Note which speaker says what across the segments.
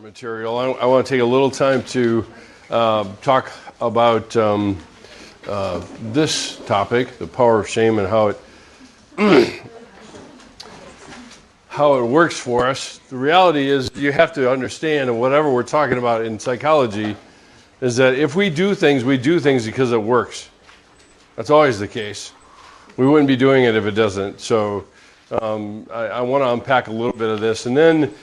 Speaker 1: material, I want to take a little time to talk about this topic, the power of shame, and how it works for us. The reality is you have to understand, and whatever we're talking about in psychology, is that if we do things because it works. That's always the case. We wouldn't be doing it if it doesn't. So I want to unpack a little bit of this, and then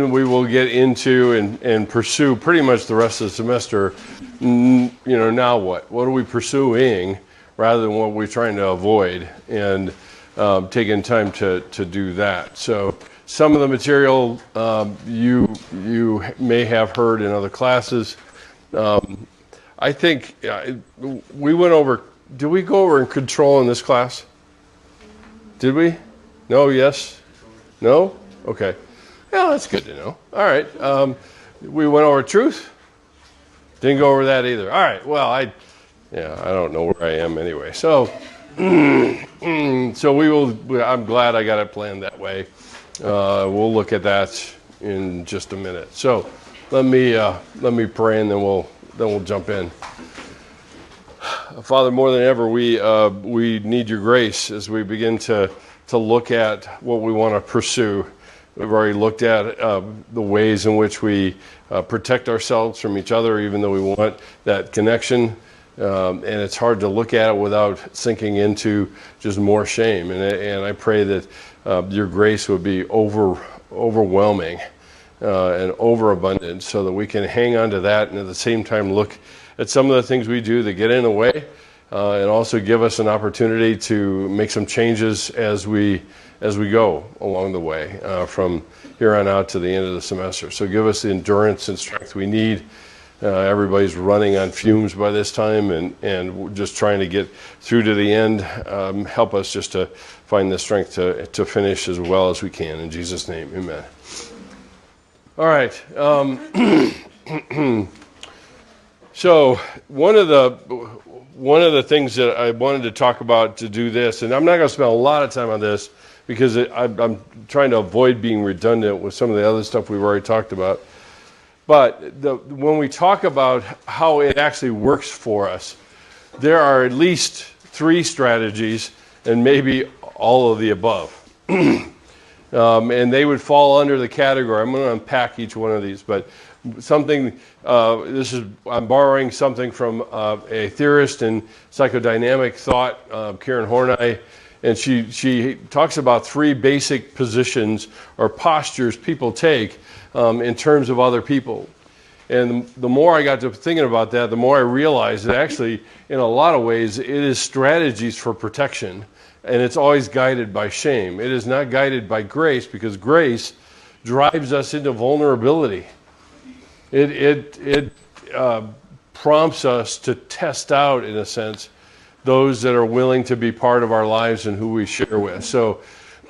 Speaker 1: we will get into and pursue pretty much the rest of the semester. Now what? What are we pursuing rather than what we're trying to avoid, and taking time to do that. So some of the material you may have heard in other classes. I think we went over. Did we go over in control in this class? Did we? No, yes? No? Okay. Yeah, that's good to know. All right. We went over truth? Didn't go over that either. All right. Well, I don't know where I am anyway. So so I'm glad I got it planned that way. We'll look at that in just a minute. So let me pray, and then we'll jump in. Father, more than ever, we need your grace as we begin to look at what we want to pursue. We've already looked at the ways in which we protect ourselves from each other, even though we want that connection. And it's hard to look at it without sinking into just more shame. And I pray that your grace would be overwhelming and overabundant, so that we can hang on to that and at the same time look at some of the things we do that get in the way, and also give us an opportunity to make some changes as we go along the way from here on out to the end of the semester. So give us the endurance and strength we need. Everybody's running on fumes by this time, and just trying to get through to the end. Help us just to find the strength to finish as well as we can. In Jesus' name, amen. All right. So one of the things that I wanted to talk about to do this, and I'm not going to spend a lot of time on this because I'm trying to avoid being redundant with some of the other stuff we've already talked about. But when we talk about how it actually works for us, there are at least 3 strategies, and maybe all of the above. And they would fall under the category. I'm going to unpack each one of these, but something. I'm borrowing something from a theorist in psychodynamic thought, Karen Horney, and she talks about 3 basic positions or postures people take in terms of other people. And the more I got to thinking about that, the more I realized that actually, in a lot of ways, it is strategies for protection, and it's always guided by shame. It is not guided by grace, because grace drives us into vulnerability. It prompts us to test out, in a sense, those that are willing to be part of our lives and who we share with. So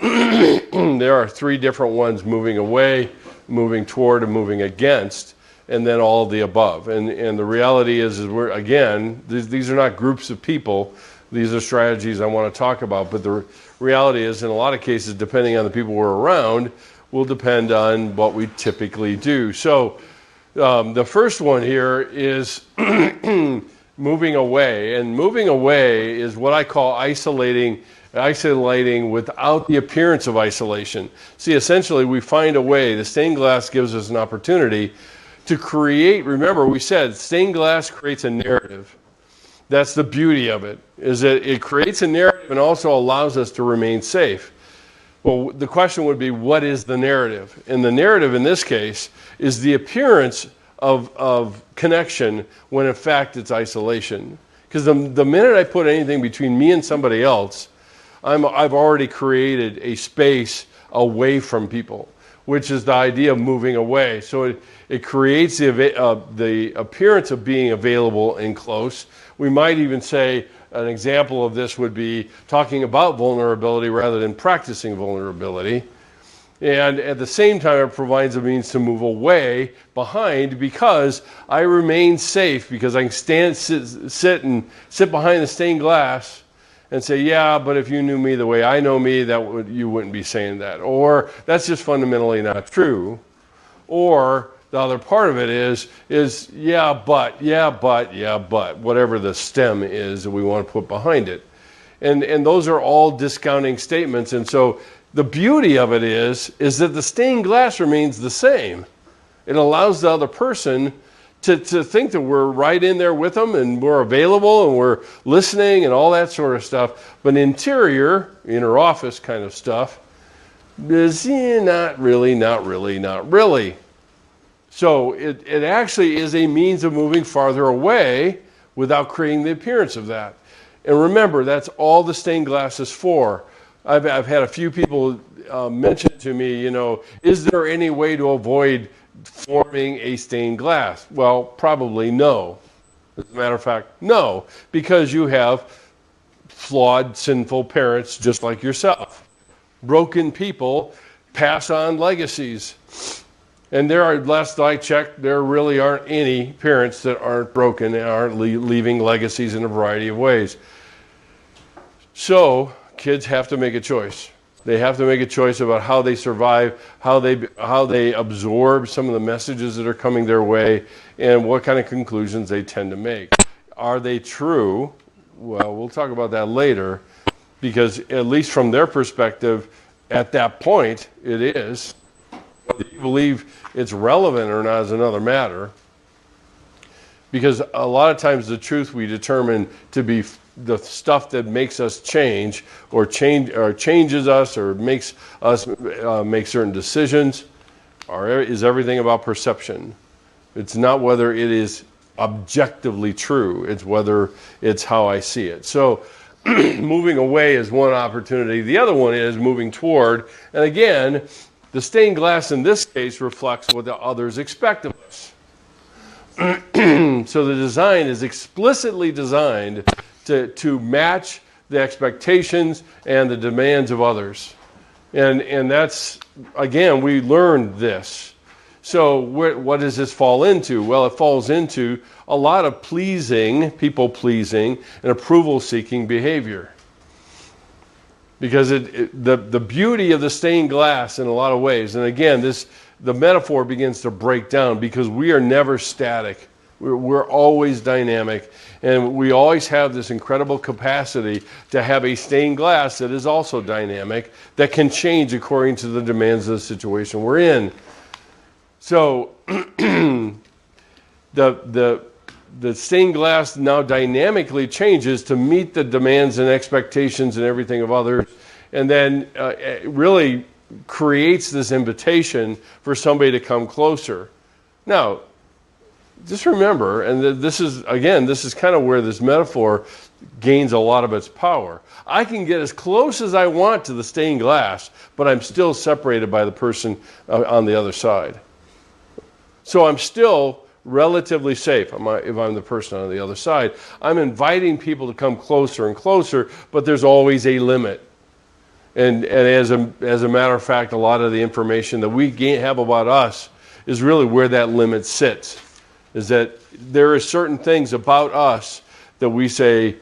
Speaker 1: there are 3 different ones: moving away, moving toward, and moving against, and then all of the above. And the reality is we're, again, these are not groups of people. These are strategies I want to talk about. But the reality is, in a lot of cases, depending on the people we're around, will depend on what we typically do. So the first one here is moving away. And moving away is what I call isolating without the appearance of isolation. See, essentially, we find a way. The stained glass gives us an opportunity to create. Remember, we said stained glass creates a narrative. That's the beauty of it, is that it creates a narrative and also allows us to remain safe. Well, the question would be, what is the narrative? And the narrative in this case is the appearance of connection when in fact it's isolation. Because the minute I put anything between me and somebody else, I've already created a space away from people, which is the idea of moving away. So it creates the appearance of being available and close. We might even say an example of this would be talking about vulnerability rather than practicing vulnerability. And at the same time, it provides a means to move away behind, because I remain safe, because I can sit behind the stained glass and say, yeah, but if you knew me the way I know me, you wouldn't be saying that. Or that's just fundamentally not true. Or the other part of it is yeah, but, whatever the stem is that we want to put behind it. And those are all discounting statements. And so the beauty of it is that the stained glass remains the same. It allows the other person to think that we're right in there with them and we're available and we're listening and all that sort of stuff. But inner office kind of stuff is not really. So it actually is a means of moving farther away without creating the appearance of that. And remember, that's all the stained glass is for. I've had a few people mention to me, is there any way to avoid forming a stained glass? Well, probably no. As a matter of fact, no, because you have flawed, sinful parents just like yourself. Broken people pass on legacies. And last I checked, there really aren't any parents that aren't broken and aren't leaving legacies in a variety of ways. So kids have to make a choice. They have to make a choice about how they survive, how they absorb some of the messages that are coming their way, and what kind of conclusions they tend to make. Are they true? Well, we'll talk about that later, because at least from their perspective, at that point, it is. Whether you believe it's relevant or not is another matter, because a lot of times the truth we determine to be the stuff that makes us change or changes us or makes us make certain decisions is everything about perception. It's not whether it is objectively true, it's whether it's how I see it. So moving away is one opportunity. The other one is moving toward, and again, the stained glass in this case reflects what the others expect of us. So the design is explicitly designed to match the expectations and the demands of others. And that's, again, we learned this. So what does this fall into? Well, it falls into a lot of people-pleasing, and approval-seeking behavior. Because the beauty of the stained glass in a lot of ways, and again, the metaphor begins to break down because we are never static. We're always dynamic, and we always have this incredible capacity to have a stained glass that is also dynamic, that can change according to the demands of the situation we're in. So the stained glass now dynamically changes to meet the demands and expectations and everything of others, and then it really creates this invitation for somebody to come closer. Now, just remember, and this is kind of where this metaphor gains a lot of its power. I can get as close as I want to the stained glass, but I'm still separated by the person on the other side. So I'm still relatively safe if I'm the person on the other side. I'm inviting people to come closer and closer, but there's always a limit. And as a matter of fact, a lot of the information that we have about us is really where that limit sits. Is that there are certain things about us that we say,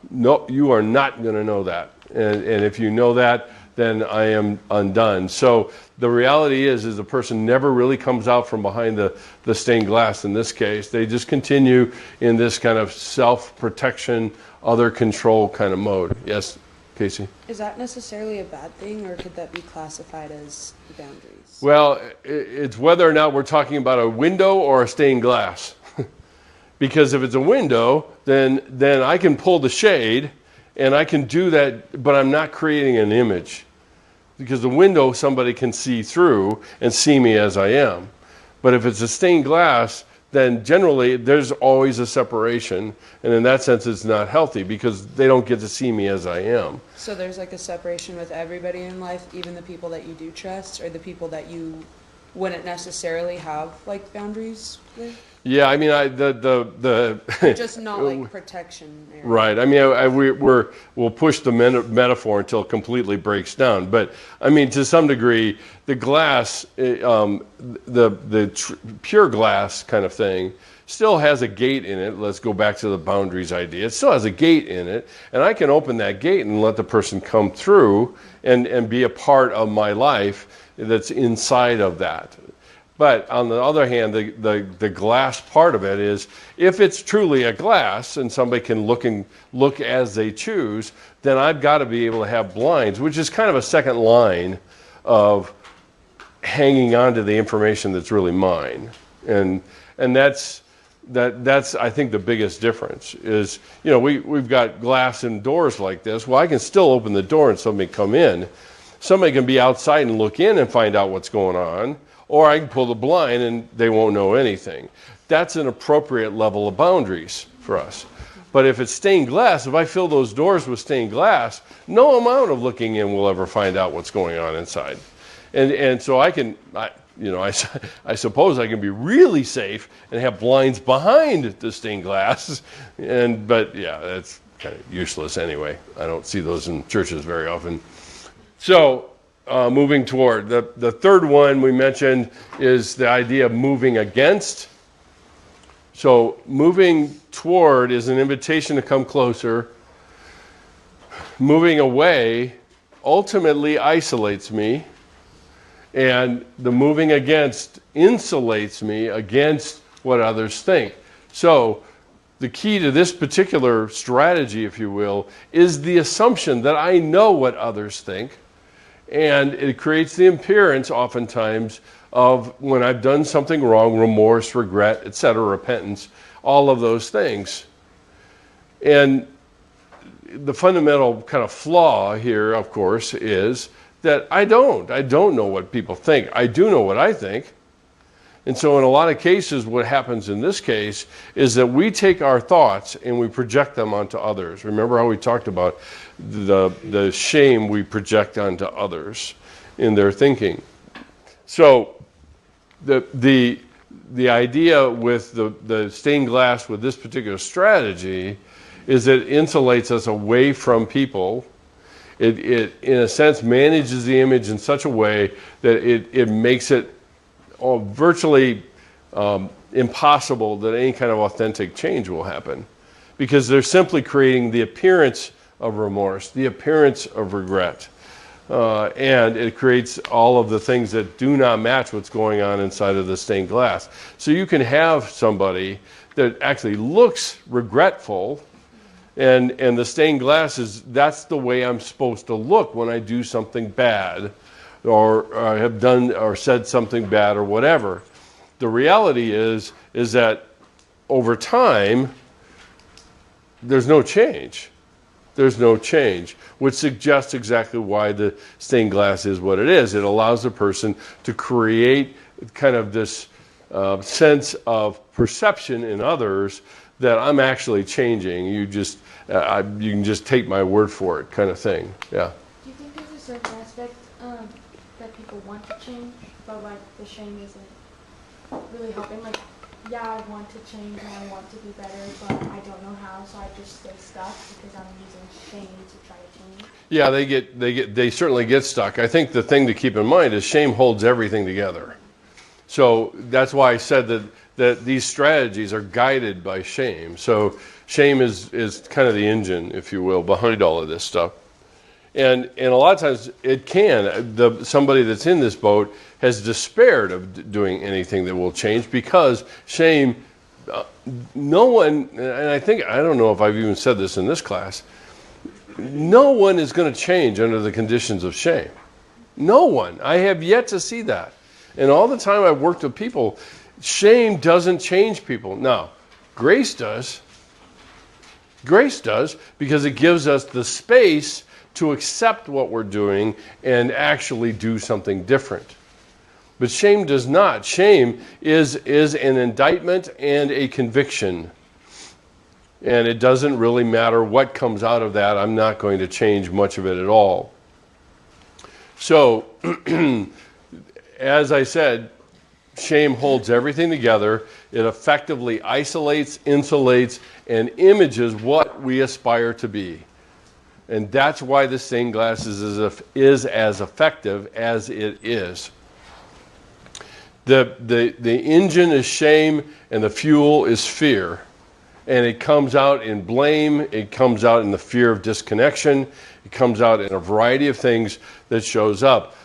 Speaker 1: no, you are not going to know that. And if you know that, then I am undone. So the reality is the person never really comes out from behind the stained glass in this case. They just continue in this kind of self-protection, other control kind of mode. Yes, Casey?
Speaker 2: Is that necessarily a bad thing, or could that be classified as boundaries?
Speaker 1: Well, it's whether or not we're talking about a window or a stained glass. Because if it's a window, then I can pull the shade, and I can do that, but I'm not creating an image. Because the window, somebody can see through and see me as I am. But if it's a stained glass, then generally there's always a separation. And in that sense, it's not healthy because they don't get to see me as I am.
Speaker 2: So there's like a separation with everybody in life, even the people that you do trust, or the people that you wouldn't necessarily have like boundaries with?
Speaker 1: Yeah, I mean,
Speaker 2: just not like protection area.
Speaker 1: Right. I mean, we'll push the metaphor until it completely breaks down. But I mean, to some degree, the glass, pure glass kind of thing, still has a gate in it. Let's go back to the boundaries idea. It still has a gate in it, and I can open that gate and let the person come through and be a part of my life that's inside of that. But on the other hand, the glass part of it is, if it's truly a glass and somebody can look as they choose, then I've got to be able to have blinds, which is kind of a second line of hanging on to the information that's really mine. And that's I think the biggest difference is, we've got glass and doors like this. Well, I can still open the door and somebody come in. Somebody can be outside and look in and find out what's going on. Or I can pull the blind and they won't know anything. That's an appropriate level of boundaries for us. But if it's stained glass, if I fill those doors with stained glass, no amount of looking in will ever find out what's going on inside. And so I suppose I can be really safe and have blinds behind the stained glass. But yeah, that's kind of useless anyway. I don't see those in churches very often. So moving toward. The third one we mentioned is the idea of moving against. So moving toward is an invitation to come closer. Moving away ultimately isolates me. And the moving against insulates me against what others think. So the key to this particular strategy, if you will, is the assumption that I know what others think. And it creates the appearance, oftentimes, of when I've done something wrong, remorse, regret, etc., repentance, all of those things. And the fundamental kind of flaw here, of course, is that I don't know what people think. I do know what I think. And so in a lot of cases, what happens in this case is that we take our thoughts and we project them onto others. Remember how we talked about the shame we project onto others in their thinking. So the idea with the stained glass with this particular strategy is that it insulates us away from people. It in a sense manages the image in such a way that it makes it virtually impossible that any kind of authentic change will happen, because they're simply creating the appearance of remorse, the appearance of regret, and it creates all of the things that do not match what's going on inside of the stained glass. So you can have somebody that actually looks regretful, and the stained glass that's the way I'm supposed to look when I do something bad, or have done or said something bad or whatever. The reality is that over time, there's no change. There's no change, which suggests exactly why the stained glass is what it is. It allows the person to create kind of this sense of perception in others that I'm actually changing. You can just take my word for it, kind of thing. Yeah.
Speaker 3: Do you think there's a certain aspect that people want to change, but like the shame isn't really helping? Like, yeah, I want to change and I want to be better, but I don't know how, so I just stay stuck because I'm using shame to try to change. Yeah,
Speaker 1: they certainly get stuck. I think the thing to keep in mind is shame holds everything together. So that's why I said that these strategies are guided by shame. So shame is kind of the engine, if you will, behind all of this stuff. And a lot of times it can. Somebody that's in this boat has despaired of doing anything that will change because shame, no one, and I don't know if I've even said this in this class, no one is going to change under the conditions of shame. No one. I have yet to see that. And all the time I've worked with people, shame doesn't change people. Now, grace does. Grace does, because it gives us the space to accept what we're doing and actually do something different. But shame does not. Shame is an indictment and a conviction. And it doesn't really matter what comes out of that. I'm not going to change much of it at all. So, as I said, shame holds everything together. It effectively isolates, insulates, and images what we aspire to be. And that's why the stained glass is as effective as it is. The engine is shame and the fuel is fear. And it comes out in blame, it comes out in the fear of disconnection, it comes out in a variety of things that shows up.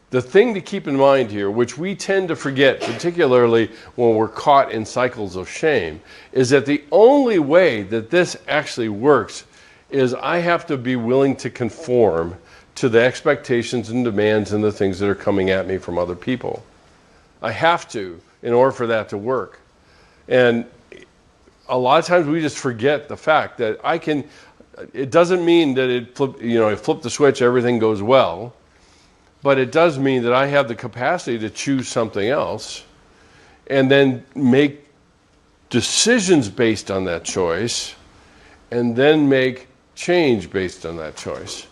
Speaker 1: the thing to keep in mind here, which we tend to forget, particularly when we're caught in cycles of shame, is that the only way that this actually works is I have to be willing to conform to the expectations and demands and the things that are coming at me from other people. I have to, in order for that to work. And a lot of times we just forget the fact that it doesn't mean that it flip the switch, everything goes well. But it does mean that I have the capacity to choose something else and then make decisions based on that choice and then make change based on that choice.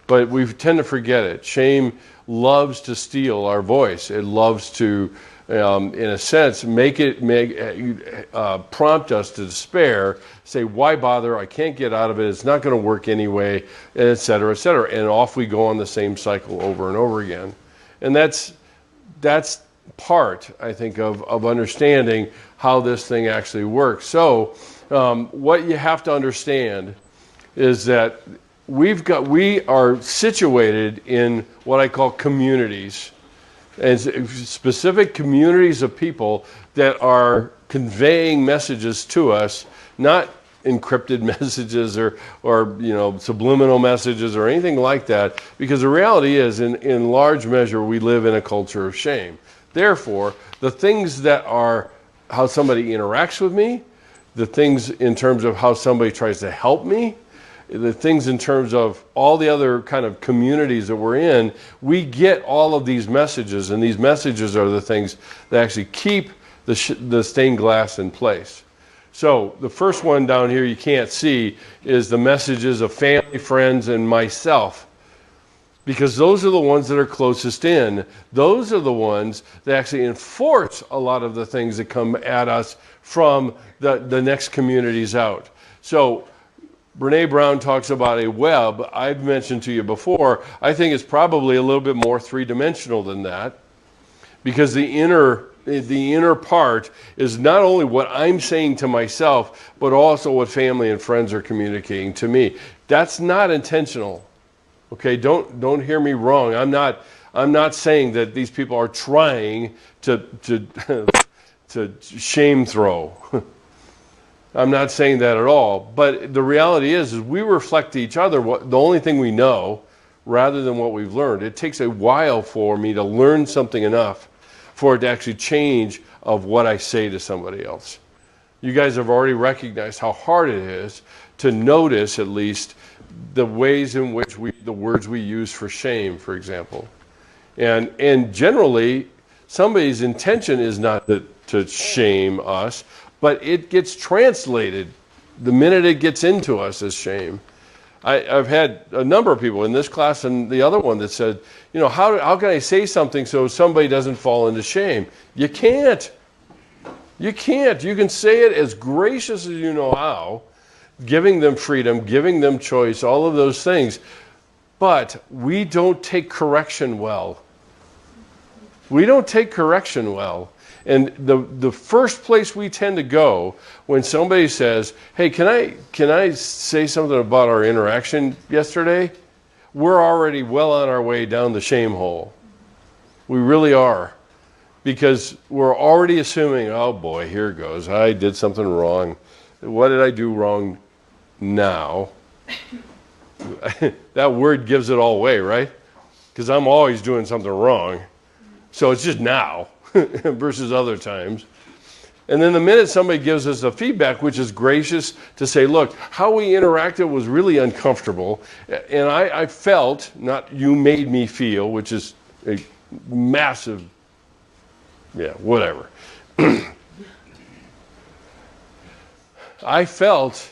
Speaker 1: But we tend to forget it. Shame loves to steal our voice. It loves to, in a sense, prompt us to despair, say, why bother? I can't get out of it. It's not going to work anyway, et cetera, et cetera. And off we go on the same cycle over and over again. And that's part, I think, of understanding how this thing actually works. So what you have to understand is that we are situated in what I call communities, and specific communities of people that are conveying messages to us, not encrypted messages or subliminal messages or anything like that, because the reality is, in large measure, we live in a culture of shame. Therefore, the things that are how somebody interacts with me, the things in terms of how somebody tries to help me, the things in terms of all the other kind of communities that we're in, we get all of these messages, and these messages are the things that actually keep the stained glass in place. So the first one down here you can't see is the messages of family, friends, and myself, because those are the ones that are closest in. Those are the ones that actually enforce a lot of the things that come at us from the next communities out. So Brene Brown talks about a web. I've mentioned to you before, I think it's probably a little bit more three-dimensional than that, because the inner part is not only what I'm saying to myself, but also what family and friends are communicating to me. That's not intentional. Okay, don't hear me wrong. I'm not saying that these people are trying to shame throw. I'm not saying that at all. But the reality is we reflect to each other the only thing we know rather than what we've learned. It takes a while for me to learn something enough for it to actually change of what I say to somebody else. You guys have already recognized how hard it is to notice, at least, the ways in which the words we use for shame, for example. And generally, somebody's intention is not to shame us, but it gets translated the minute it gets into us as shame. I've had a number of people in this class and the other one that said, how can I say something so somebody doesn't fall into shame? You can't. You can't. You can say it as gracious as you know how, giving them freedom, giving them choice, all of those things. But we don't take correction well. We don't take correction well. And the first place we tend to go when somebody says, hey, can I say something about our interaction yesterday? We're already well on our way down the shame hole. We really are. Because we're already assuming, oh boy, here it goes. I did something wrong. What did I do wrong now? That word gives it all away, right? Because I'm always doing something wrong. So it's just now versus other times. And then the minute somebody gives us a feedback, which is gracious, to say, look, how we interacted was really uncomfortable. And I felt, not you made me feel, which is a massive, whatever. I felt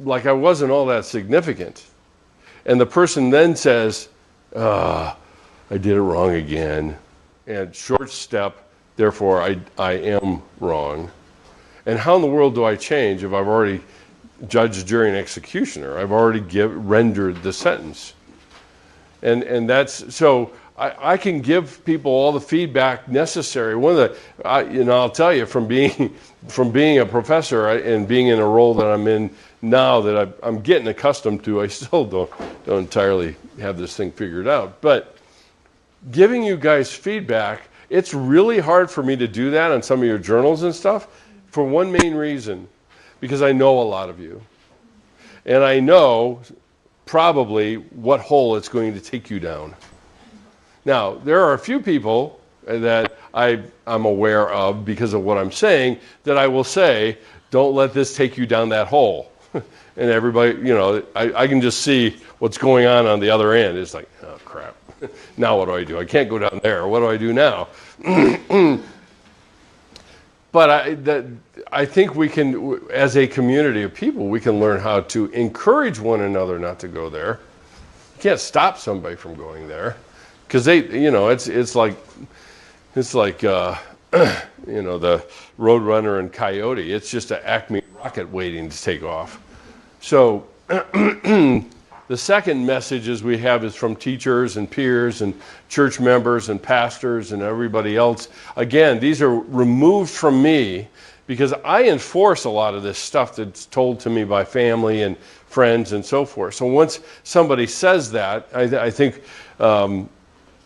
Speaker 1: like I wasn't all that significant. And the person then says, I did it wrong again. And short step, therefore I am wrong. And how in the world do I change if I've already judged, jury, and executioner? I've already rendered the sentence. And that's, so I can give people all the feedback necessary. I'll tell you, from being a professor and being in a role that I'm in now that I'm getting accustomed to, I still don't entirely have this thing figured out. But giving you guys feedback, it's really hard for me to do that on some of your journals and stuff for one main reason, because I know a lot of you. And I know probably what hole it's going to take you down. Now, there are a few people that I'm aware of because of what I'm saying that I will say, don't let this take you down that hole. And everybody, I can just see what's going on the other end. It's like, oh, crap. Now what do? I can't go down there. What do I do now? But I think we can, as a community of people, we can learn how to encourage one another not to go there. You can't stop somebody from going there, because it's like the Roadrunner and Coyote. It's just an Acme rocket waiting to take off. So the second messages we have is from teachers and peers and church members and pastors and everybody else. Again, these are removed from me because I enforce a lot of this stuff that's told to me by family and friends and so forth. So once somebody says that, I think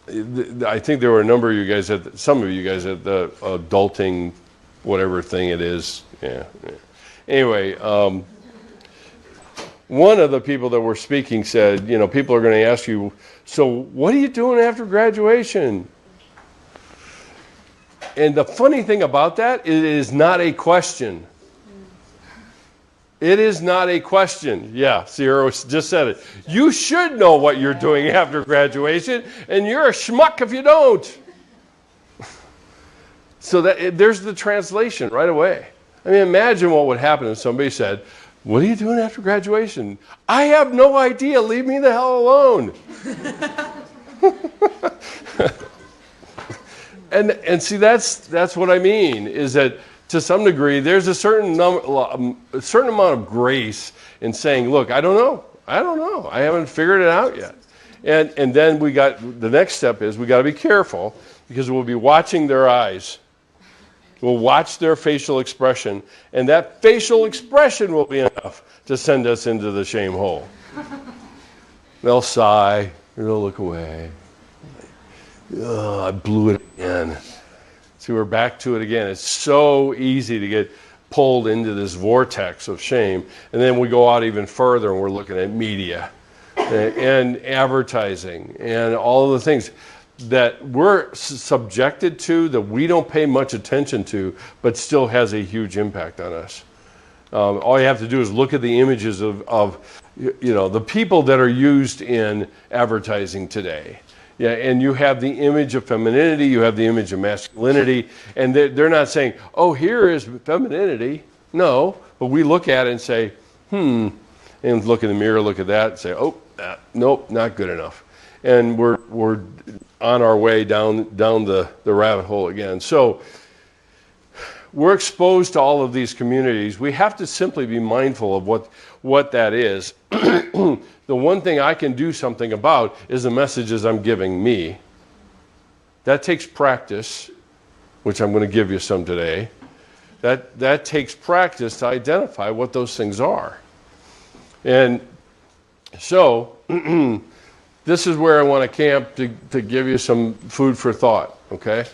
Speaker 1: there were a number of you guys some of you guys at the adulting, whatever thing it is. Yeah. Anyway, one of the people that were speaking said, people are going to ask you, so what are you doing after graduation? And the funny thing about that, it is not a question. It is not a question. Yeah, Sierra just said it. You should know what you're doing after graduation, and you're a schmuck if you don't. So there's the translation right away. I mean, imagine what would happen if somebody said, what are you doing after graduation? I have no idea. Leave me the hell alone. And see, that's what I mean, is that to some degree there's a certain amount of grace in saying, look, I don't know. I haven't figured it out yet. And then the next step is we got to be careful, because we'll be watching their eyes. We'll watch their facial expression, and that facial expression will be enough to send us into the shame hole. They'll sigh, they'll look away. I blew it again. See, we're back to it again. It's so easy to get pulled into this vortex of shame, and then we go out even further, and we're looking at media and advertising and all of the things that we're subjected to, that we don't pay much attention to, but still has a huge impact on us. All you have to do is look at the images of the people that are used in advertising today. Yeah, and you have the image of femininity, you have the image of masculinity, and they're not saying, oh, here is femininity. No, but we look at it and say, and look in the mirror, look at that, and say, oh, nope, not good enough. And we're on our way down the rabbit hole again. So we're exposed to all of these communities. We have to simply be mindful of what that is. The one thing I can do something about is the messages I'm giving me. That takes practice, which I'm going to give you some today. That takes practice to identify what those things are. And so this is where I want to camp to give you some food for thought, okay?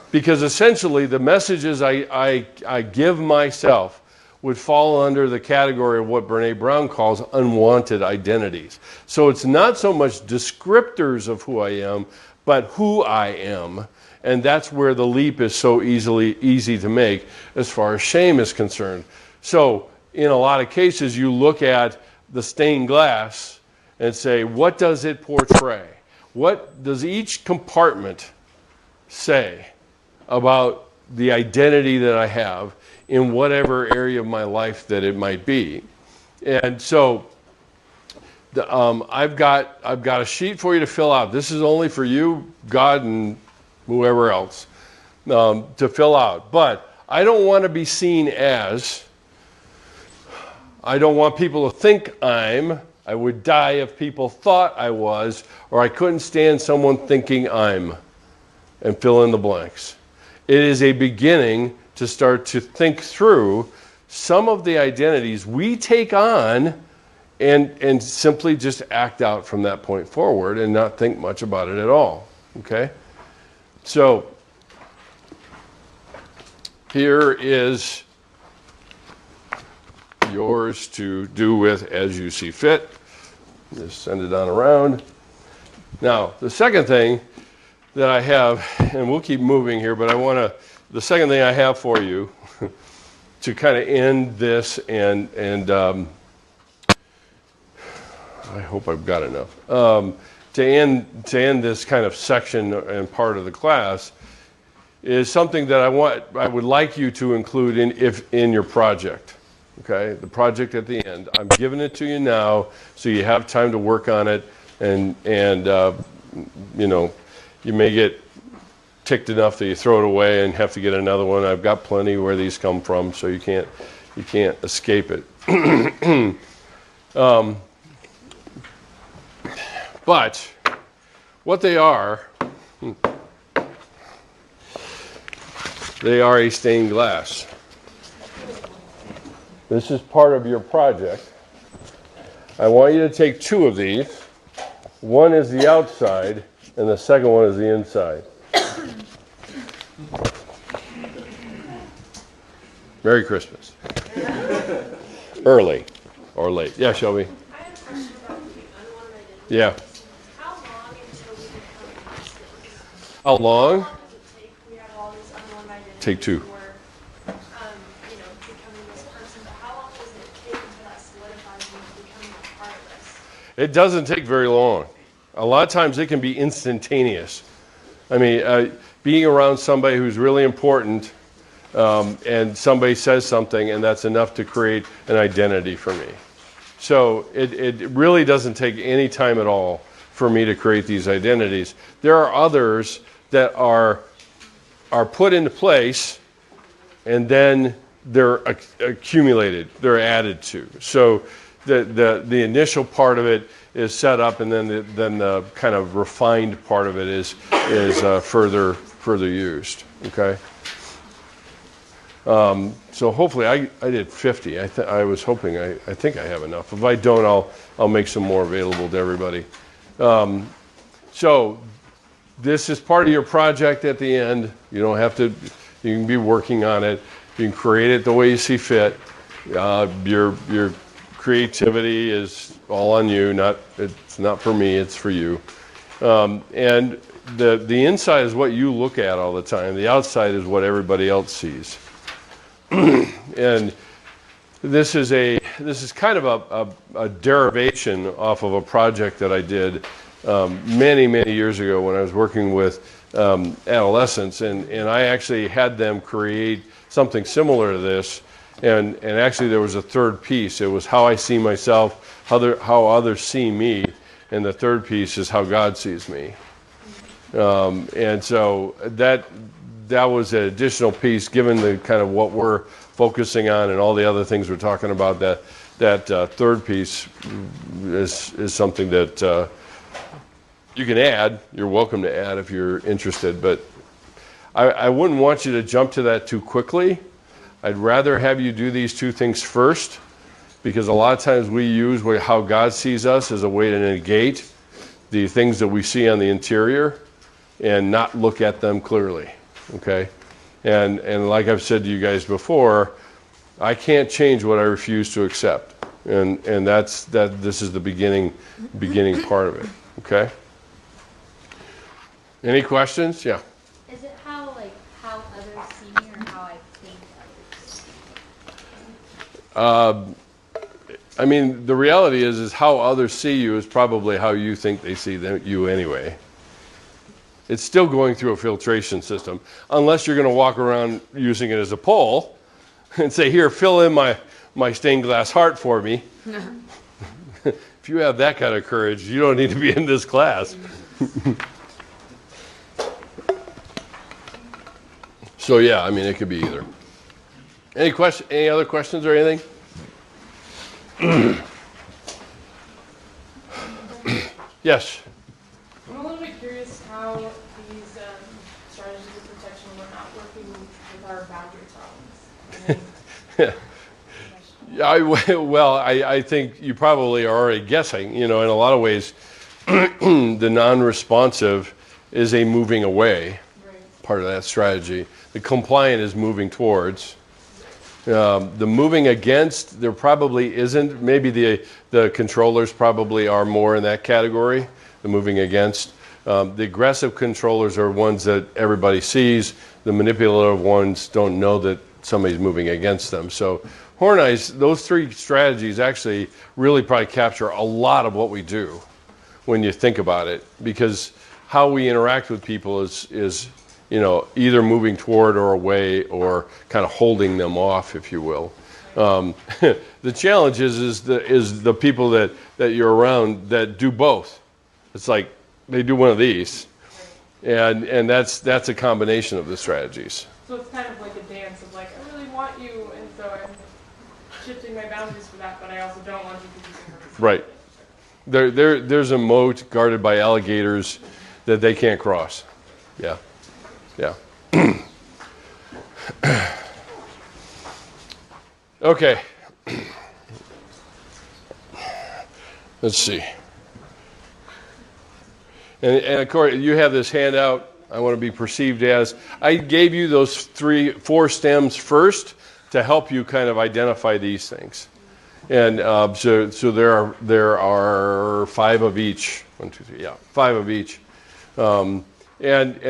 Speaker 1: Because essentially the messages I give myself would fall under the category of what Brene Brown calls unwanted identities. So it's not so much descriptors of who I am, but who I am. And that's where the leap is so easy to make as far as shame is concerned. So in a lot of cases, you look at the stained glass and say, what does it portray? What does each compartment say about the identity that I have in whatever area of my life that it might be? And so I've got a sheet for you to fill out. This is only for you, God, and whoever else to fill out. But I don't want to be seen as, I don't want people to think I'm I would die if people thought I was, or I couldn't stand someone thinking I'm, and fill in the blanks. It is a beginning to start to think through some of the identities we take on and simply just act out from that point forward and not think much about it at all, okay? So here is yours to do with as you see fit. Just send it on around. Now, the second thing that I have, and we'll keep moving here, but the second thing I have for you to kind of end this and I hope I've got enough. To end this kind of section and part of the class is something that I would like you to include in your project. Okay, the project at the end. I'm giving it to you now, so you have time to work on it, and you know, you may get ticked enough that you throw it away and have to get another one. I've got plenty where these come from, so you can't escape it. But what they are a stained glass. This is part of your project. I want you to take two of these. One is the outside, and the second one is the inside. Merry Christmas. Early or late. Yeah, Shelby?
Speaker 4: I have a question about the unwanted identity.
Speaker 1: Yeah.
Speaker 4: How long until we become used to it?
Speaker 1: How long?
Speaker 4: How long does it take? We have all these unwanted identities.
Speaker 1: Take two.
Speaker 4: We're, becoming this person, but how long does it take until that solidifies into becoming a part of us?
Speaker 1: It doesn't take very long. A lot of times it can be instantaneous. I mean, being around somebody who's really important and somebody says something, and that's enough to create an identity for me. So it really doesn't take any time at all for me to create these identities. There are others that are put into place, and then they're accumulated, they're added to. So the initial part of it is set up, and then the kind of refined part of it is further used. Okay. So hopefully I did 50. I was hoping I think I have enough. If I don't, I'll make some more available to everybody. So this is part of your project at the end. You don't have to. You can be working on it. You can create it the way you see fit. Your creativity is all on you. It's not for me. It's for you. And the inside is what you look at all the time. The outside is what everybody else sees. And this is kind of a derivation off of a project that I did many years ago when I was working with adolescents, and I actually had them create something similar to this, and actually there was a third piece. It was how I see myself, how others see me, and the third piece is how God sees me. And so that was an additional piece, given the kind of what we're focusing on and all the other things we're talking about. That third piece is something that you can add. You're welcome to add if you're interested, but I wouldn't want you to jump to that too quickly. I'd rather have you do these two things first, because a lot of times we use how God sees us as a way to negate the things that we see on the interior and not look at them clearly. Okay, and like I've said to you guys before, I can't change what I refuse to accept, and that's that. This is the beginning part of it. Okay. Any questions? Yeah.
Speaker 5: Is it how others see me, or how I think others see me?
Speaker 1: I mean, the reality is how others see you is probably how you think they see you anyway. It's still going through a filtration system, unless you're going to walk around using it as a pole and say, here, fill in my stained glass heart for me. If you have that kind of courage, you don't need to be in this class. So yeah, I mean, it could be either. Any other questions or anything? Yes.
Speaker 6: I'm a little bit curious how these strategies of protection were not working with our boundary problems.
Speaker 1: I think you probably are already guessing. In a lot of ways, the non-responsive is a moving away part of that strategy. The compliant is moving towards. The moving against, there probably isn't. Maybe the controllers probably are more in that category, the moving against. The aggressive controllers are ones that everybody sees. The manipulative ones don't know that somebody's moving against them. So Horn Eyes, those three strategies actually really probably capture a lot of what we do when you think about it, because how we interact with people is either moving toward or away or kind of holding them off, if you will. The challenge is the people that you're around that do both. It's like they do one of these, and that's a combination of the strategies.
Speaker 6: So it's kind of like a dance of like, I really want you, and so I'm shifting my boundaries for that, but I also don't want you to do something.
Speaker 1: Right. There's a moat guarded by alligators that they can't cross. Yeah. Yeah. Okay. Let's see. And of course, you have this handout. I want to be perceived as. I gave you those 4 stems first to help you kind of identify these things. And so there are 5 of each. 1, 2, 3. Yeah, 5 of each. And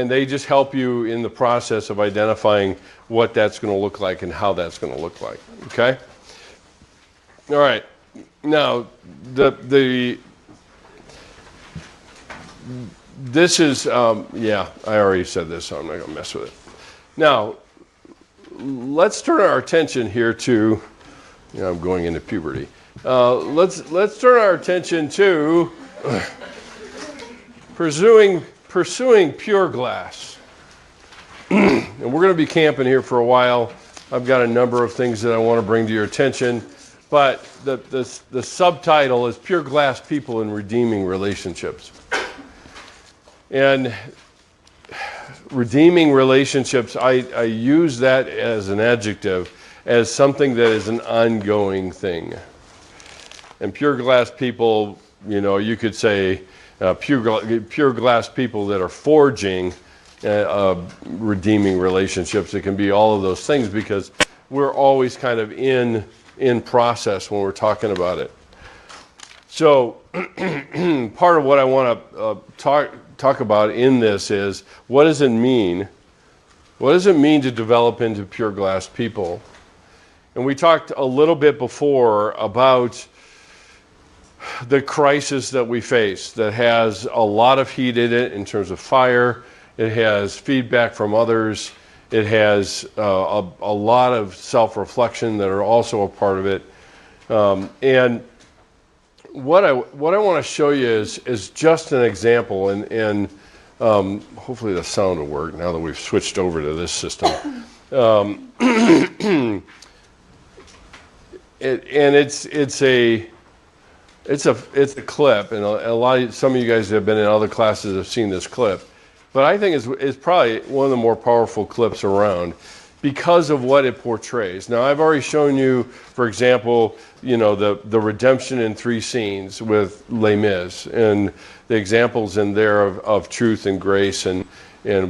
Speaker 1: they just help you in the process of identifying what that's going to look like and how that's going to look like. Okay. All right. Now this is I already said this, so I'm not going to mess with it. Now let's turn our attention here to. I'm going into puberty. Let's turn our attention to pursuing pure glass. And we're going to be camping here for a while. I've got a number of things that I want to bring to your attention, but the subtitle is Pure Glass People in Redeeming Relationships. And redeeming relationships, I use that as an adjective, as something that is an ongoing thing. And pure glass people, you could say pure glass people that are forging redeeming relationships. It can be all of those things because we're always kind of in process when we're talking about it. So part of what I want to talk about in this is, what does it mean? What does it mean to develop into pure glass people? And we talked a little bit before about the crisis that we face that has a lot of heat in it in terms of fire. It has feedback from others. It has a lot of self-reflection that are also a part of it. And what I want to show you is just an example, and hopefully the sound will work now that we've switched over to this system. It's a clip, and some of you guys that have been in other classes have seen this clip, but I think it's probably one of the more powerful clips around because of what it portrays. Now, I've already shown you, for example, the redemption in 3 scenes with Les Mis, and the examples in there of truth and grace and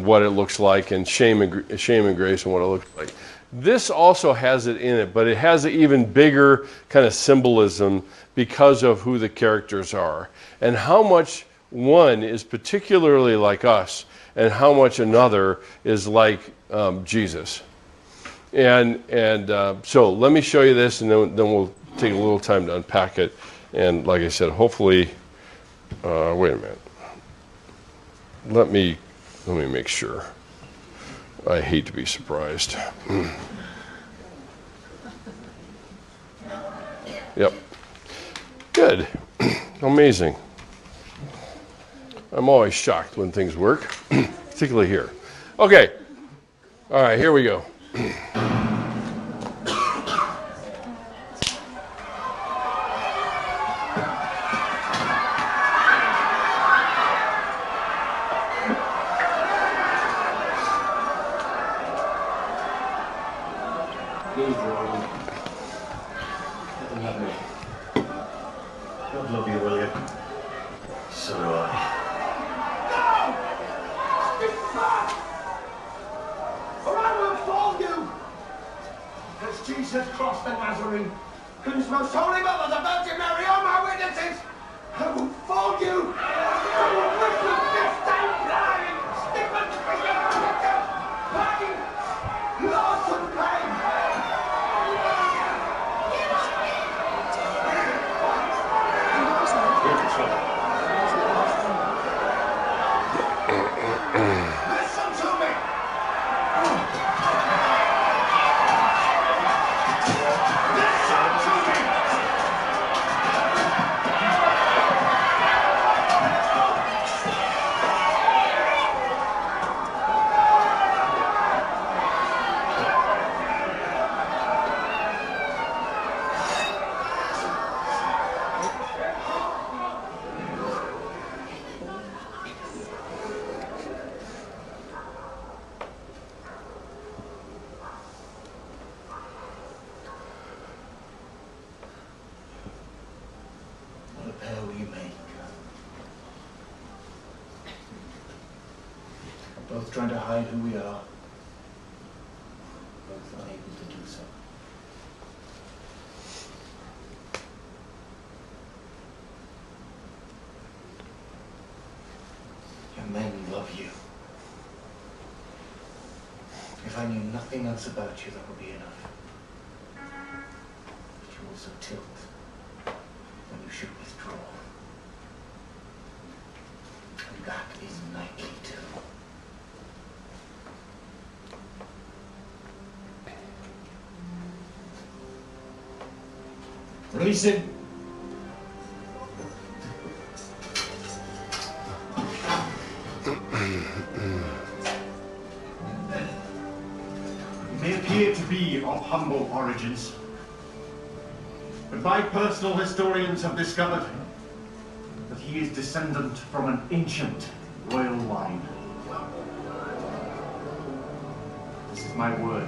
Speaker 1: what it looks like, and shame and grace and what it looks like. This also has it in it, but it has an even bigger kind of symbolism because of who the characters are and how much one is particularly like us and how much another is like Jesus. And so let me show you this, and then we'll take a little time to unpack it. And like I said, hopefully, wait a minute. Let me make sure. I hate to be surprised. Yep. Good. Amazing. I'm always shocked when things work, particularly here. Okay. All right, here we go.
Speaker 7: Please, Jordan. Let them have me. God love you, William. So do I.
Speaker 8: Or I will fall you! As Jesus crossed the Nazarene, whose most holy mother, the Virgin Mary, are my witnesses, I will fall you! I will rip your fist down blind! Stigma trigger, pain! Loss and pain! Listen to me! Listen to me!
Speaker 7: What a pair we make. Both trying to hide who we are. Both unable to do so. Your men love you. If I knew nothing else about you, that would be enough. But you also tilt when you should withdraw. And that is nightly too. Release him.
Speaker 8: He may appear to be of humble origins, but my personal historians have discovered that he is descendant from an ancient royal line. This is my word,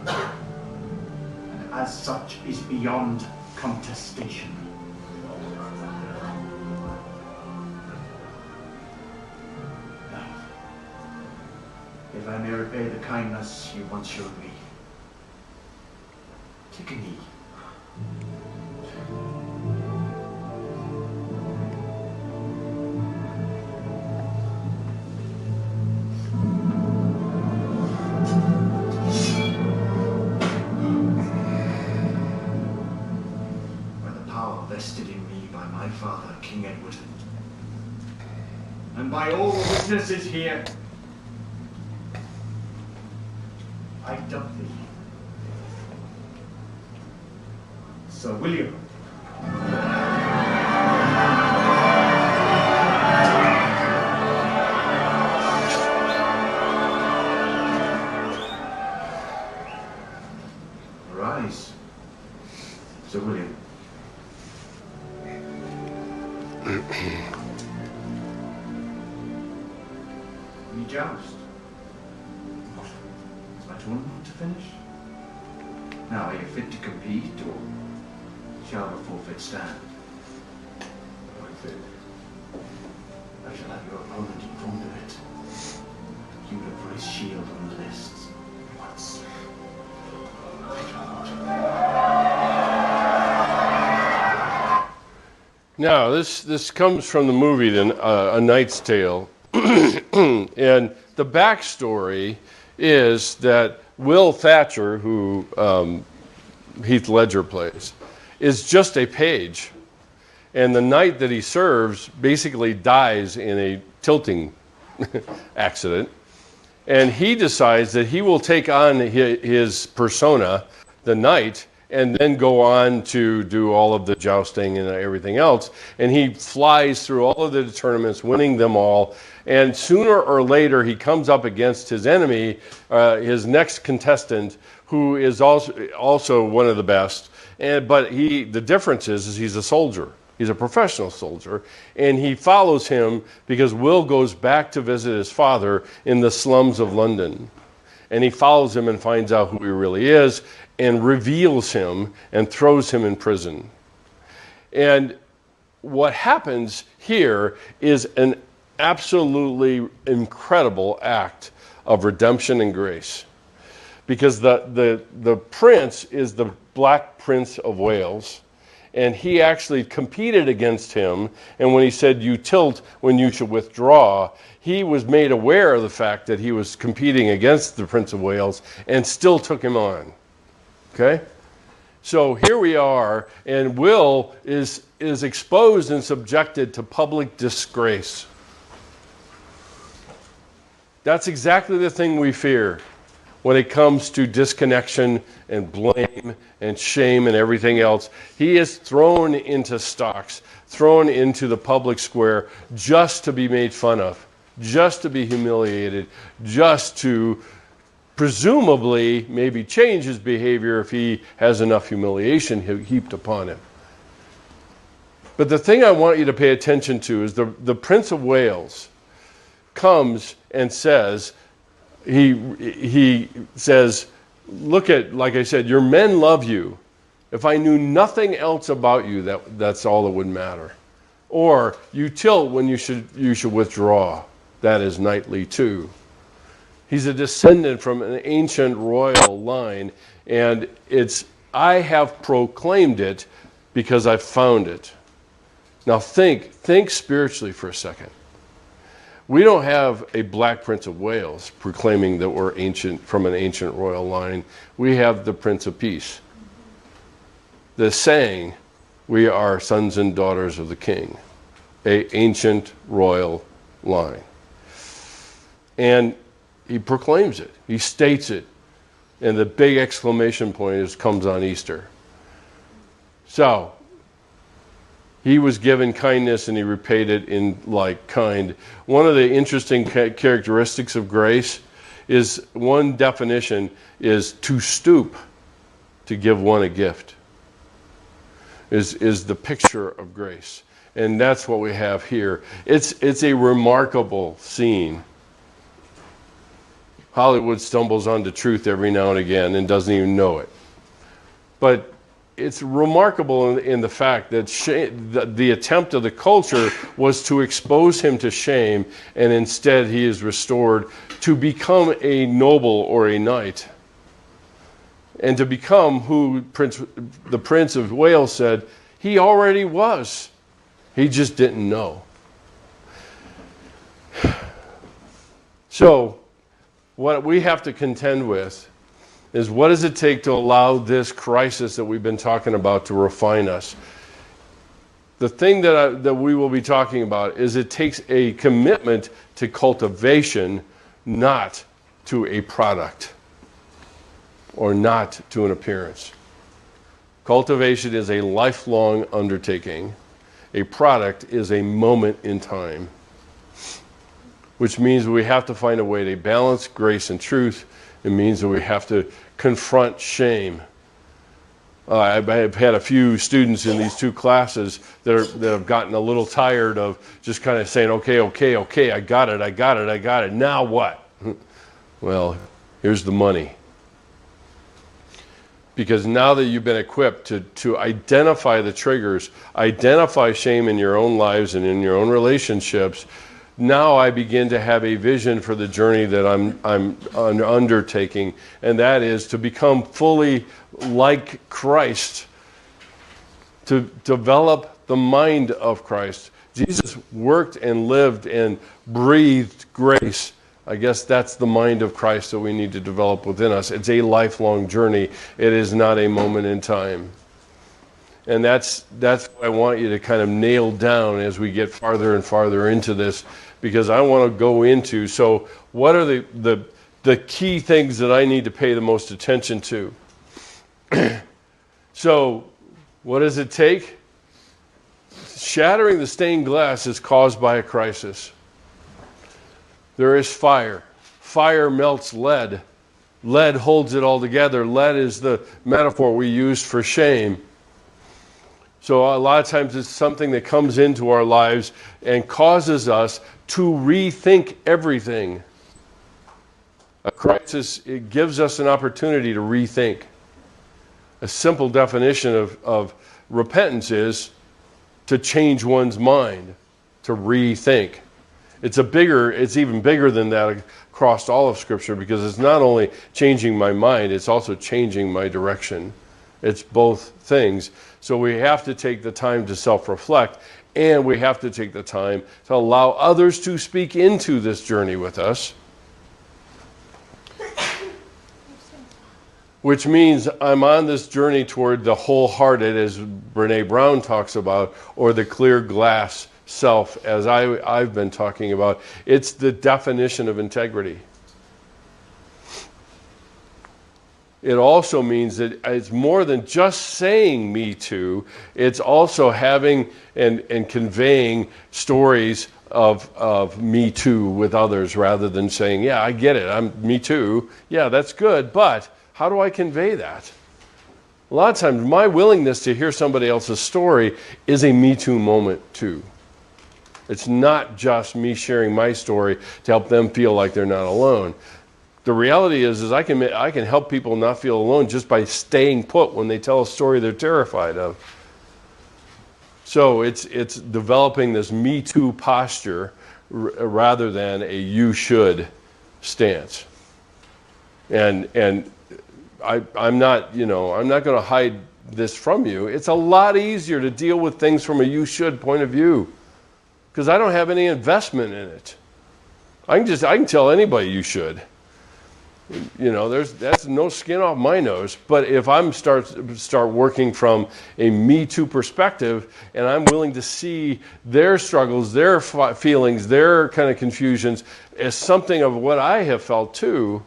Speaker 8: and as such is beyond contestation. Now, if I may repay the kindness you once showed me, take a knee. By the power vested in me by my father, King Edward, and by all the witnesses here, I dub thee Sir William. Arise, Sir William. We joust. Is my tournament to finish? Now, are you fit to compete, or shall the forfeit stand? I'm fit. I shall have your opponent informed of it. You look for his shield on the lists. Once.
Speaker 1: Now, this comes from the movie A Knight's Tale. And the backstory is that Will Thatcher, who Heath Ledger plays, is just a page. And the knight that he serves basically dies in a tilting accident. And he decides that he will take on his persona, the knight, and then go on to do all of the jousting and everything else. And he flies through all of the tournaments, winning them all. And sooner or later, he comes up against his enemy, his next contestant, who is also one of the best. But the difference is he's a soldier. He's a professional soldier. And he follows him because Will goes back to visit his father in the slums of London. and he follows him and finds out who he really is and reveals him and throws him in prison. And what happens here is an absolutely incredible act of redemption and grace. Because the prince is the Black Prince of Wales, and he actually competed against him, and when he said, "You tilt when you should withdraw," he was made aware of the fact that he was competing against the Prince of Wales and still took him on. Okay? So here we are, and Will is exposed and subjected to public disgrace. That's exactly the thing we fear when it comes to disconnection and blame and shame and everything else. He is thrown into stocks, thrown into the public square just to be made fun of, just to be humiliated, just to presumably maybe change his behavior if he has enough humiliation heaped upon him. But the thing I want you to pay attention to is the Prince of Wales comes and says, he says, look at, like I said, your men love you. If I knew nothing else about you, that's all that would matter. Or you tilt when you should withdraw. That is knightly too. He's a descendant from an ancient royal line, and I have proclaimed it because I've found it. Now think spiritually for a second. We don't have a Black Prince of Wales proclaiming that we're ancient from an ancient royal line. We have the Prince of Peace. The saying, we are sons and daughters of the King, an ancient royal line. And he proclaims it. He states it. And the big exclamation point comes on Easter. So, he was given kindness and he repaid it in like kind. One of the interesting characteristics of grace is, one definition is to stoop to give one a gift, is the picture of grace. And that's what we have here. It's a remarkable scene. Hollywood stumbles onto truth every now and again and doesn't even know it. But it's remarkable in the fact that the attempt of the culture was to expose him to shame, and instead he is restored to become a noble or a knight, and to become who the Prince of Wales said he already was. He just didn't know. So, what we have to contend with is, what does it take to allow this crisis that we've been talking about to refine us? The thing that we will be talking about is it takes a commitment to cultivation, not to a product or not to an appearance. Cultivation is a lifelong undertaking. A product is a moment in time, which means we have to find a way to balance grace and truth. It means that we have to confront shame. I've had a few students in these two classes that have gotten a little tired of just kind of saying, okay, I got it. Now what? Well, here's the money. Because now that you've been equipped to identify the triggers, identify shame in your own lives and in your own relationships, now I begin to have a vision for the journey that I'm undertaking, and that is to become fully like Christ, to develop the mind of Christ. Jesus worked and lived and breathed grace. I guess that's the mind of Christ that we need to develop within us. It's a lifelong journey. It is not a moment in time. And that's what I want you to kind of nail down as we get farther and farther into this, because I want to go into, so what are the key things that I need to pay the most attention to? So what does it take? Shattering the stained glass is caused by a crisis. There is fire. Fire melts lead. Lead holds it all together. Lead is the metaphor we use for shame. So a lot of times it's something that comes into our lives and causes us to rethink everything. A crisis, it gives us an opportunity to rethink. A simple definition of repentance is to change one's mind, to rethink. It's even bigger than that across all of Scripture, because it's not only changing my mind, it's also changing my direction. It's both things. So we have to take the time to self-reflect, and we have to take the time to allow others to speak into this journey with us. Which means I'm on this journey toward the wholehearted, as Brene Brown talks about, or the clear glass self, as I've been talking about. It's the definition of integrity. It also means that it's more than just saying me too. It's also having and conveying stories of me too with others, rather than saying, yeah, I get it, I'm me too. Yeah, that's good, but how do I convey that? A lot of times, my willingness to hear somebody else's story is a me too moment too. It's not just me sharing my story to help them feel like they're not alone. The reality is I can help people not feel alone just by staying put when they tell a story they're terrified of. So it's developing this me too posture rather than a you should stance. And I'm not going to hide this from you. It's a lot easier to deal with things from a you should point of view, because I don't have any investment in it. I can tell anybody you should. That's no skin off my nose. But if I'm start working from a me too perspective, and I'm willing to see their struggles, their feelings, their kind of confusions as something of what I have felt too,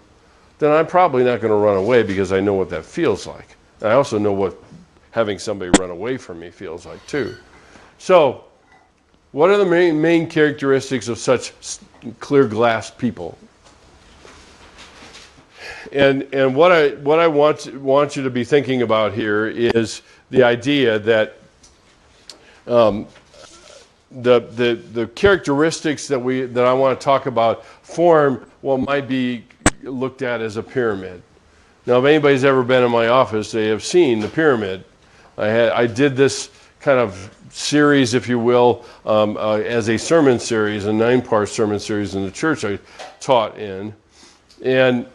Speaker 1: then I'm probably not going to run away, because I know what that feels like. And I also know what having somebody run away from me feels like too. So, what are the main characteristics of such clear glass people? And what I want you to be thinking about here is the idea that the characteristics that I want to talk about form what might be looked at as a pyramid. Now, if anybody's ever been in my office, they have seen the pyramid. I did this kind of series, if you will, as a sermon series, a 9-part sermon series in the church I taught in. And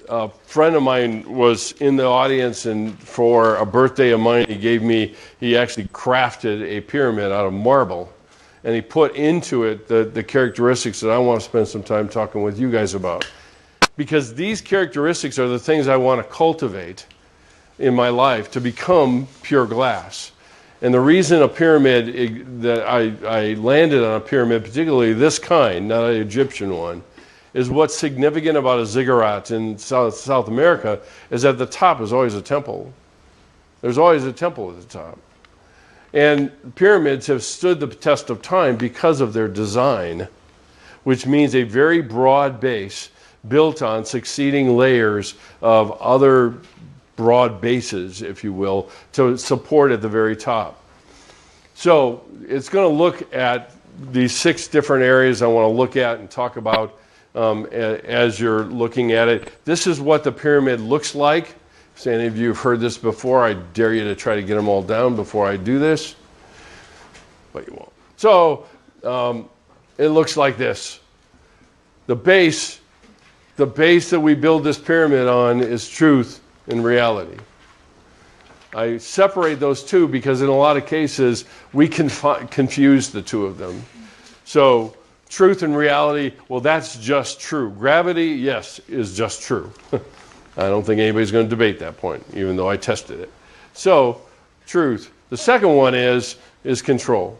Speaker 1: a friend of mine was in the audience, and for a birthday of mine, he actually crafted a pyramid out of marble. And he put into it the characteristics that I want to spend some time talking with you guys about. Because these characteristics are the things I want to cultivate in my life to become pure glass. And the reason a pyramid, that I landed on a pyramid, particularly this kind, not an Egyptian one, is what's significant about a ziggurat in South America is at the top is always a temple. There's always a temple at the top. And pyramids have stood the test of time because of their design, which means a very broad base built on succeeding layers of other broad bases, if you will, to support at the very top. So it's going to look at these 6 different areas I want to look at and talk about as you're looking at it. This is what the pyramid looks like. If any of you have heard this before, I dare you to try to get them all down before I do this, but you won't. So it looks like this. The base that we build this pyramid on is truth and reality. I separate those two because in a lot of cases we confuse the two of them. So truth and reality, well, that's just true. Gravity, yes, is just true. I don't think anybody's going to debate that point, even though I tested it. So, truth. The second one is control.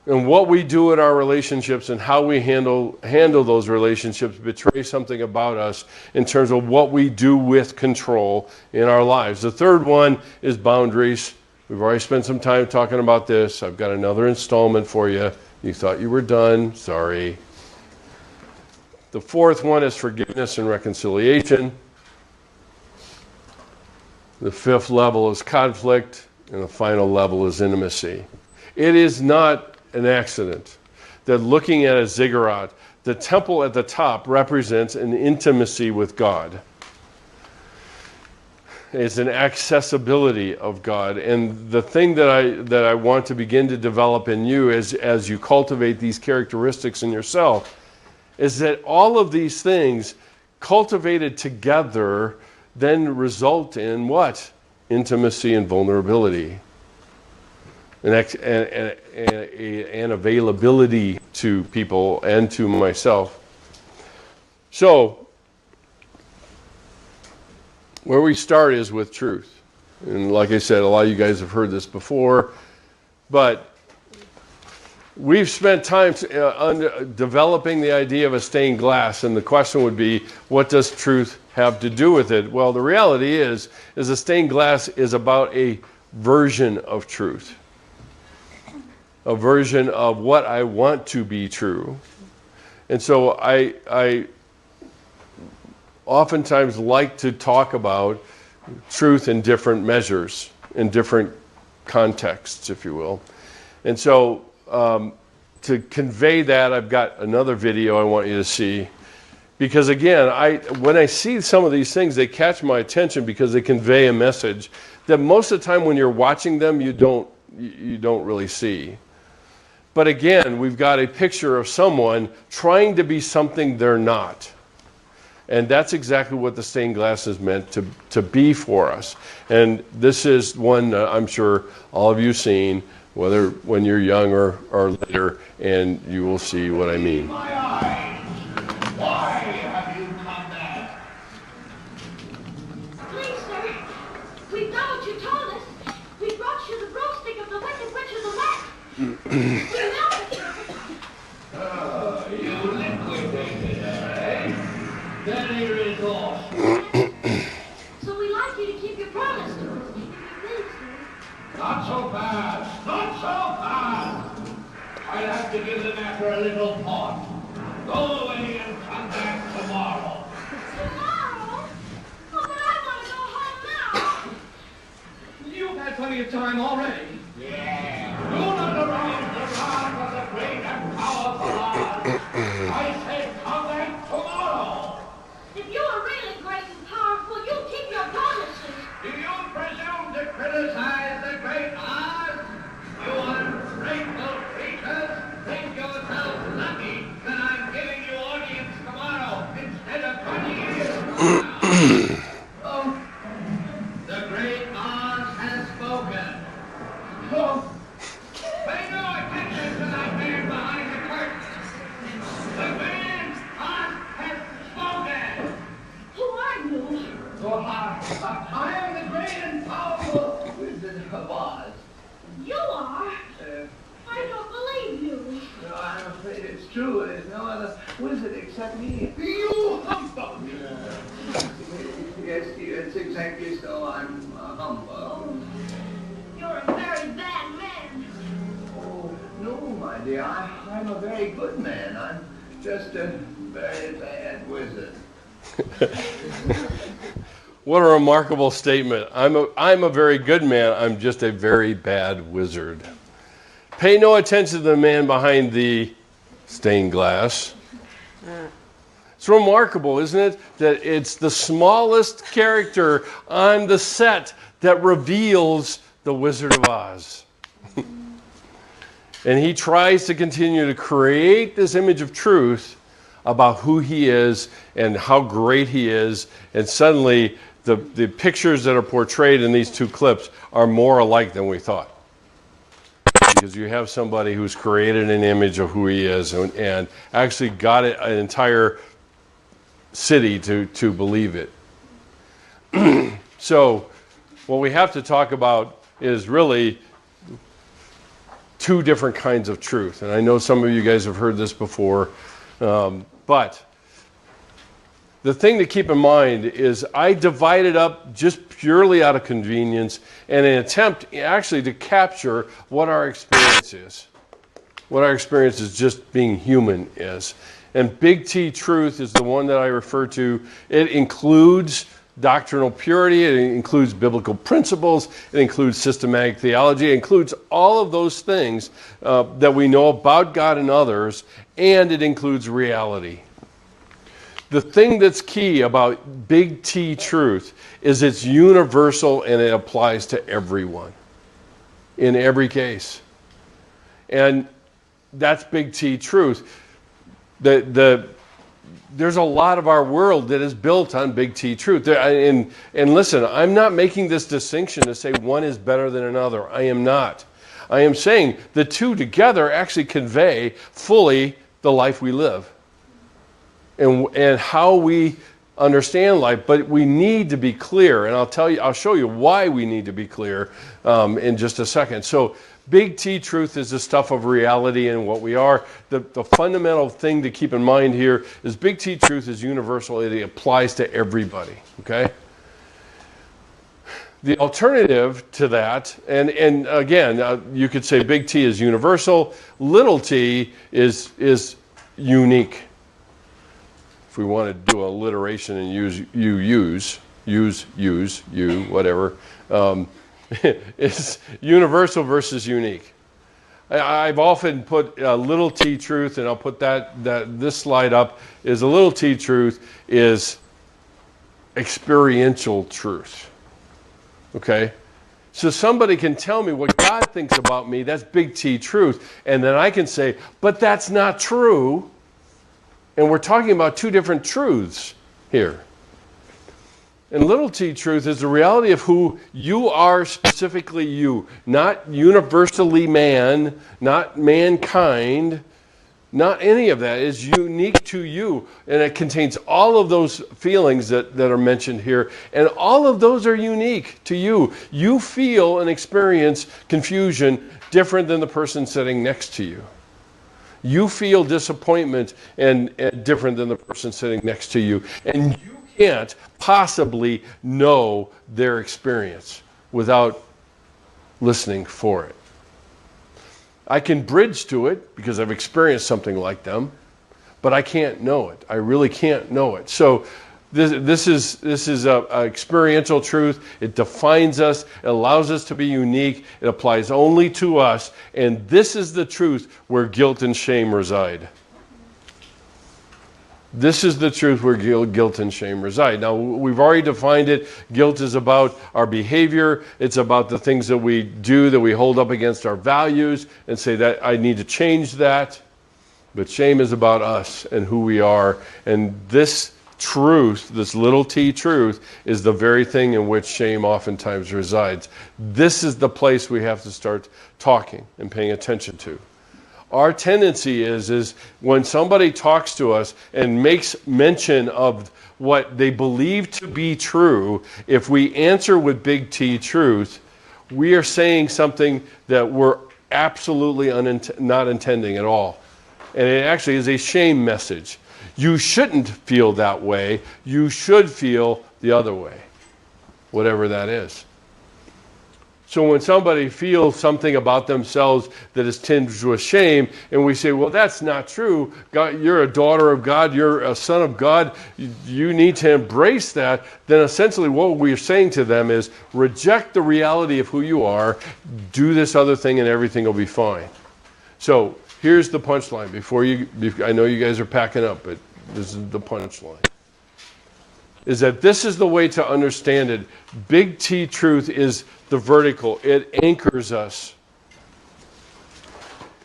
Speaker 1: And what we do in our relationships and how we handle those relationships betray something about us in terms of what we do with control in our lives. The third one is boundaries. We've already spent some time talking about this. I've got another installment for you. You thought you were done. Sorry. The fourth one is forgiveness and reconciliation. The fifth level is conflict. And the final level is intimacy. It is not an accident that looking at a ziggurat the temple at the top represents an intimacy with God. It's an accessibility of God. And the thing that I want to begin to develop in you as you cultivate these characteristics in yourself is that all of these things cultivated together then result in what? Intimacy and vulnerability. And availability to people and to myself. So, where we start is with truth. And like I said, a lot of you guys have heard this before, but we've spent time developing the idea of a stained glass, and the question would be, what does truth have to do with it? Well, the reality is a stained glass is about a version of truth. A version of what I want to be true. And so I oftentimes like to talk about truth in different measures, in different contexts, if you will. And so to convey that, I've got another video I want you to see. Because again, when I see some of these things, they catch my attention because they convey a message that most of the time when you're watching them, you don't really see. But again, we've got a picture of someone trying to be something they're not. And that's exactly what the stained glass is meant to be for us. And this is one I'm sure all of you have seen, whether when you're young or later, and you will see what I mean.
Speaker 9: My eyes, why have you come back?
Speaker 10: Please, sir, we've done what you told us. We brought you the broomstick of the wicked witch of the west.
Speaker 9: You liquidated her, eh? Then here is all.
Speaker 10: So we'd like you to keep your promise to us. Please, sir.
Speaker 9: Not so fast, not so fast. I'll have to give the matter a little thought. Go away and come back tomorrow.
Speaker 10: Tomorrow? Oh, but I want to go home now.
Speaker 9: You've had plenty of time already. Yeah. Do not arouse the wrath of the great and powerful God. I said come back tomorrow.
Speaker 10: If you are really great and powerful, you'll keep your promises.
Speaker 9: Do you presume to criticize the great Oz? You ungrateful creatures think yourselves lucky that I'm giving you audience tomorrow instead of 20 years from now. Oh, the great Oz has spoken. Oh, pay no attention to that man behind the curtain. The man Oz has spoken.
Speaker 10: Who are you?
Speaker 9: Oh, I am the great and powerful Wizard of Oz.
Speaker 10: You are? I don't believe you.
Speaker 9: No, I'm afraid it's true. There's no other wizard except me. You humbug! Yes, it's exactly so. I'm a humbug.
Speaker 10: Oh, you're a very bad man.
Speaker 9: Oh, no, my dear. I'm a very good man. I'm just a very bad wizard.
Speaker 1: What a remarkable statement. I'm a very good man. I'm just a very bad wizard. Pay no attention to the man behind the stained glass. It's remarkable, isn't it? That it's the smallest character on the set that reveals the Wizard of Oz. And he tries to continue to create this image of truth about who he is and how great he is. And suddenly, the pictures that are portrayed in these two clips are more alike than we thought. Because you have somebody who's created an image of who he is and actually got an entire city to believe it. So what we have to talk about is really two different kinds of truth. And I know some of you guys have heard this before, but the thing to keep in mind is I divide it up just purely out of convenience in an attempt actually to capture what our experience is. What our experience is just being human is. And big T truth is the one that I refer to. It includes doctrinal purity, it includes biblical principles, it includes systematic theology, it includes all of those things that we know about God and others, and it includes reality. The thing that's key about big T truth is it's universal and it applies to everyone in every case. And that's big T truth. There's a lot of our world that is built on big T truth. And listen, I'm not making this distinction to say one is better than another. I am not. I am saying the two together actually convey fully the life we live and how we understand life. But we need to be clear, and I'll show you why we need to be clear in just a second. So big T truth is the stuff of reality and what we are. The fundamental thing to keep in mind here is big T truth is universal. It applies to everybody, okay? The alternative to that, and again, you could say big T is universal, little t is unique. If we want to do alliteration and use, whatever, it's universal versus unique. I've often put little t truth, and I'll put this slide up, is a little t truth is experiential truth. Okay? So somebody can tell me what God thinks about me, that's big T truth, and then I can say, but that's not true. And we're talking about two different truths here. And little t truth is the reality of who you are, specifically you. Not universally man, not mankind, not any of that. It's unique to you. And it contains all of those feelings that are mentioned here. And all of those are unique to you. You feel and experience confusion different than the person sitting next to you. You feel disappointment and different than the person sitting next to you. And you can't possibly know their experience without listening for it. I can bridge to it because I've experienced something like them, but I can't know it. I really can't know it. So this is a experiential truth. It defines us. It allows us to be unique. It applies only to us. And this is the truth where guilt and shame reside. This is the truth where guilt and shame reside. Now, we've already defined it. Guilt is about our behavior. It's about the things that we do that we hold up against our values and say that I need to change that. But shame is about us and who we are. And this truth, this little t truth, is the very thing in which shame oftentimes resides. This is the place we have to start talking and paying attention to. Our tendency is when somebody talks to us and makes mention of what they believe to be true, if we answer with big T truth, we are saying something that we're absolutely not intending at all. And it actually is a shame message. You shouldn't feel that way. You should feel the other way, whatever that is. So when somebody feels something about themselves that is tinged with shame, and we say, well, that's not true. God, you're a daughter of God. You're a son of God. You need to embrace that. Then essentially what we're saying to them is reject the reality of who you are. Do this other thing and everything will be fine. So here's the punchline. I know you guys are packing up, but this is the punchline. Is that this is the way to understand it. Big T truth is the vertical. It anchors us.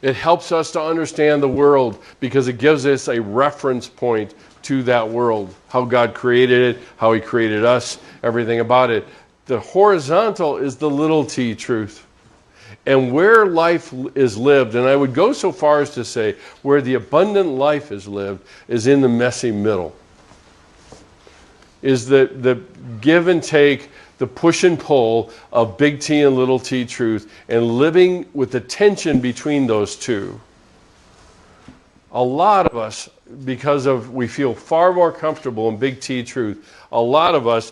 Speaker 1: It helps us to understand the world because it gives us a reference point to that world. How God created it, how He created us, everything about it. The horizontal is the little t truth. And where life is lived, and I would go so far as to say where the abundant life is lived, is in the messy middle. Is the give and take, the push and pull of big T and little t truth, and living with the tension between those two. A lot of us, because we feel far more comfortable in big T truth, a lot of us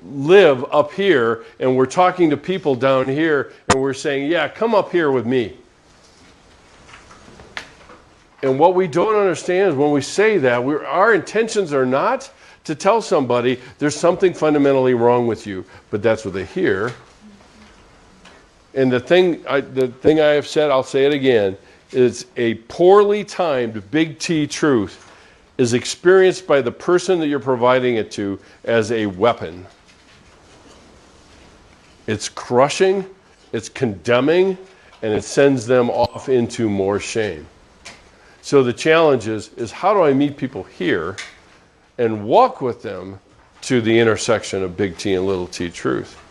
Speaker 1: live up here and we're talking to people down here and we're saying, yeah, come up here with me. And what we don't understand is when we say that, our intentions are not to tell somebody there's something fundamentally wrong with you, but that's what they hear. And the thing I have said, I'll say it again, is a poorly timed big T truth is experienced by the person that you're providing it to as a weapon. It's crushing, it's condemning, and it sends them off into more shame. So the challenge is how do I meet people here and walk with them to the intersection of big T and little t truth?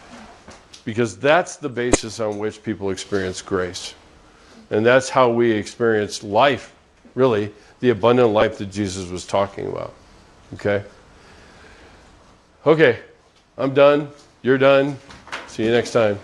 Speaker 1: Because that's the basis on which people experience grace. And that's how we experience life, really, the abundant life that Jesus was talking about. Okay? Okay, I'm done. You're done. See you next time.